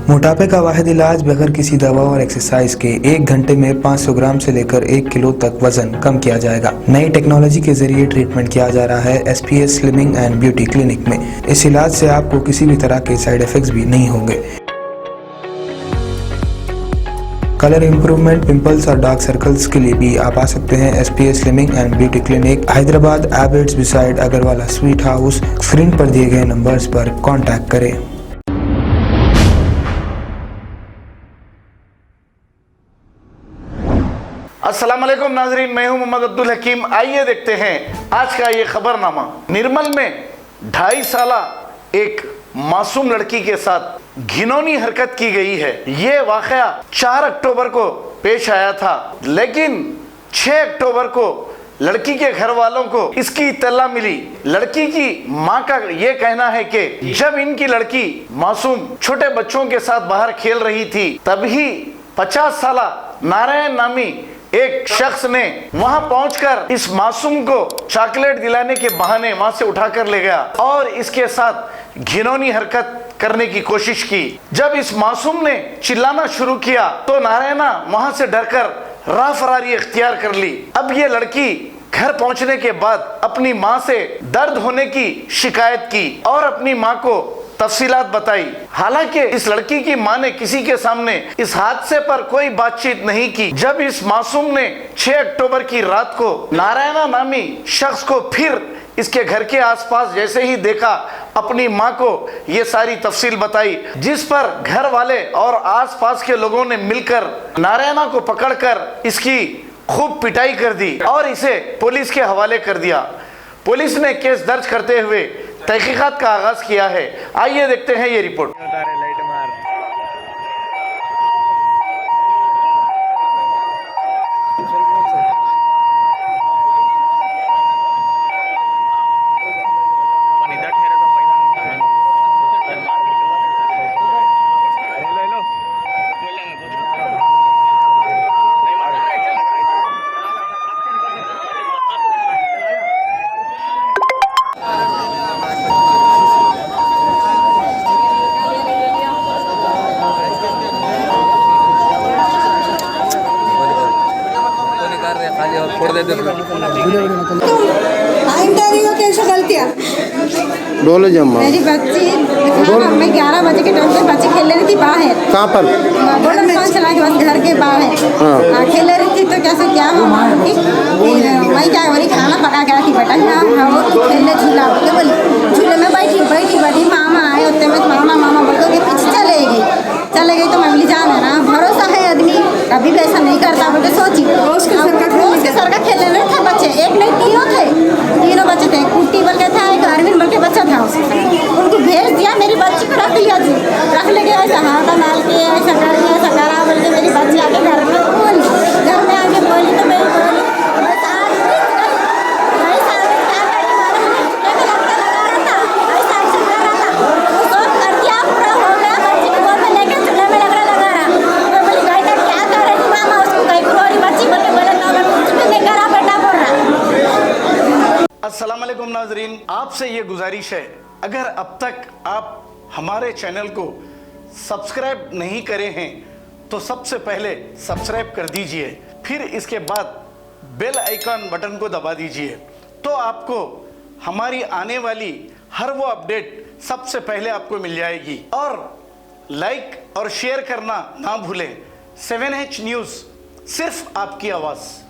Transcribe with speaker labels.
Speaker 1: मोटापे का वाहिद इलाज बगैर किसी दवा और एक्सरसाइज के 1 घंटे में 500 ग्राम से लेकर 1 किलो तक वजन कम किया जाएगा। नई टेक्नोलॉजी के जरिए ट्रीटमेंट किया जा रहा है SPS slimming and beauty clinic में। इस इलाज से आपको किसी भी तरह के साइड इफेक्ट्स भी नहीं होंगे। कलर इंप्रूवमेंट, पिंपल्स और डार्क सर्कल्स के लिए भी आप आ सकते हैं SPS slimming and beauty clinic, Hyderabad, एबर्ट्स beside Agarwala sweet house. Screen पर दिए गए नंबर्स पर कॉन्टैक्ट करें।
Speaker 2: अस्सलाम वालेकुम नाजरीन, मैं हूं मोहम्मद अब्दुल हकीम। आइए देखते हैं आज का ये खबरनामा। निर्मल में 2.5 साला एक मासूम लड़की के साथ घिनौनी हरकत की गई है। ये वाकया 4 अक्टूबर को पेश आया था, लेकिन 6 अक्टूबर को लड़की के घर वालों को इसकी इत्तला मिली। लड़की की मां का ये कहना है कि जब इनकी लड़की मासूम छोटे बच्चों के साथ बाहर खेल रही थी, तभी 50 साला नारायण नामी एक शख्स ने वहां पहुंचकर इस मासूम को चॉकलेट दिलाने के बहाने वहां से उठाकर ले गया और इसके साथ घिनौनी हरकत करने की कोशिश की। जब इस मासूम ने चिल्लाना शुरू किया तो नारायणा वहां से डरकर राह फरारी इख्तियार कर ली। अब ये लड़की घर पहुंचने के बाद अपनी मां से दर्द होने की शिकायत की और अपनी मां को तफसीलात बताई। हालांकि इस लड़की की मां ने किसी के सामने इस हादसे पर कोई बातचीत नहीं की। जब इस मासूम ने 6 अक्टूबर की रात को नारायणा नामी शख्स को फिर इसके घर के आसपास जैसे ही देखा, अपनी मां को ये सारी तफसील बताई, जिस पर घर वाले और आसपास के लोगों ने मिलकर नारायणा को पकड़कर इसकी खूब पिटाई कर दी और इसे पुलिस के हवाले कर दिया। पुलिस ने केस दर्ज करते हुए तहकीकात का आगाज किया है। आइए देखते हैं ये रिपोर्ट।
Speaker 3: इंटरव्यू कैसे गलतियाँ
Speaker 4: बोलो जम्मा।
Speaker 3: मेरी बच्ची मैं 11 बजे के टाइम पे बच्ची खेल रही थी बाहर।
Speaker 4: कहाँ पर?
Speaker 3: बोला 5 चला के बाद घर के बाहर खेल रही थी तो कैसे क्या हुआ मालूम कि मैं क्या बोली खाना पका के रखी बेटा हाँ खेलने झूला बोले बोली झूले में बैठी मामा आए होते में मामा बोल के पीछे चले गई तो मैं बोली जान है ना, भरोसा है आदमी कभी भी ऐसा नहीं करता बोल के सोची। उसके सर का खेलने नहीं था बच्चे, एक नहीं तीनों बच्चे थे। कुट्टी बोल के था, एक अरविंद बोल के बच्चा था, उनको भेज दिया। मेरी बच्ची को रख लिया रख लेके ऐसा हाथ डाल के ऐसा करा बोल के मेरी बच्ची आके घर में आके बोली तो मेरी बोली
Speaker 2: अस्सलाम वालेकुम नाजरीन, आपसे ये गुजारिश है, अगर अब तक आप हमारे चैनल को सब्सक्राइब नहीं करे हैं तो सबसे पहले सब्सक्राइब कर दीजिए, फिर इसके बाद बेल आइकन बटन को दबा दीजिए, तो आपको हमारी आने वाली हर वो अपडेट सबसे पहले आपको मिल जाएगी। और लाइक और शेयर करना ना भूलें। 7H न्यूज़, सिर्फ आपकी आवाज़।